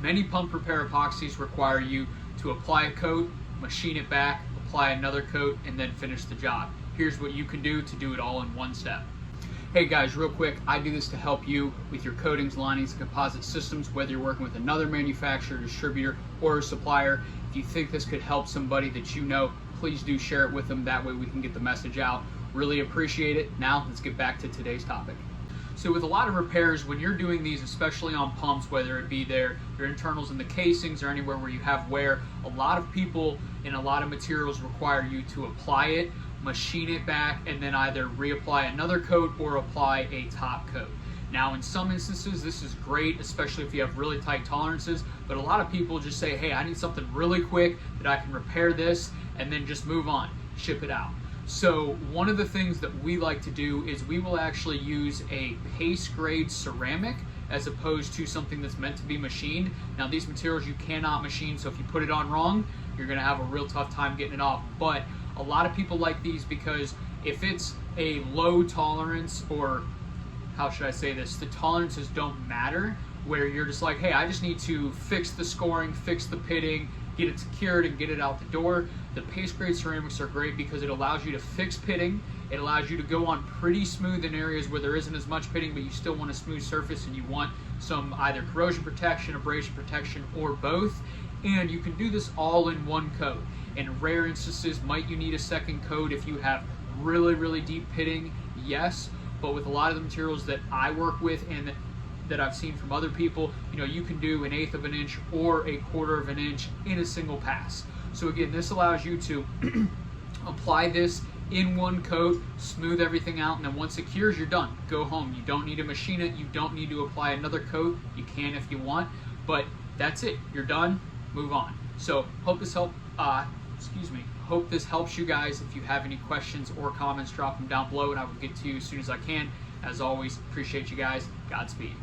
Many pump repair epoxies require you to apply a coat, machine it back, apply another coat, and then finish the job. Here's what you can do to do it all in one step. Hey guys, real quick, I do this to help you with your coatings, linings, and composite systems, whether you're working with another manufacturer, distributor, or a supplier. If you think this could help somebody that you know, please do share it with them. That way we can get the message out. Really appreciate it. Now let's get back to today's topic. So with a lot of repairs, when you're doing these, especially on pumps, whether it be your internals in the casings or anywhere where you have wear, a lot of people and a lot of materials require you to apply it, machine it back, and then either reapply another coat or apply a top coat. Now in some instances this is great, especially if you have really tight tolerances, but a lot of people just say, hey, I need something really quick that I can repair this and then just move on, ship it out. So one of the things that we like to do is we will actually use a paste grade ceramic as opposed to something that's meant to be machined. Now these materials you cannot machine, so if you put it on wrong, you're gonna have a real tough time getting it off. But a lot of people like these because if it's a low tolerance, or how should I say this, the tolerances don't matter, where you're just like, hey, I just need to fix the scoring, fix the pitting, get it secured and get it out the door. The paste grade ceramics are great because it allows you to fix pitting. It allows you to go on pretty smooth in areas where there isn't as much pitting, but you still want a smooth surface and you want some either corrosion protection, abrasion protection, or both. And you can do this all in one coat. In rare instances, might you need a second coat if you have really, really deep pitting? Yes, but with a lot of the materials that I work with and that I've seen from other people, you can do 1/8 of an inch or 1/4 of an inch in a single pass. So again, this allows you to apply this in one coat, smooth everything out, and then once it cures, you're done. Go home. You don't need to machine it. You don't need to apply another coat. You can if you want, but that's it. You're done. Move on. So hope this Hope this helps you guys. If you have any questions or comments, drop them down below and I will get to you as soon as I can. As always, appreciate you guys. Godspeed.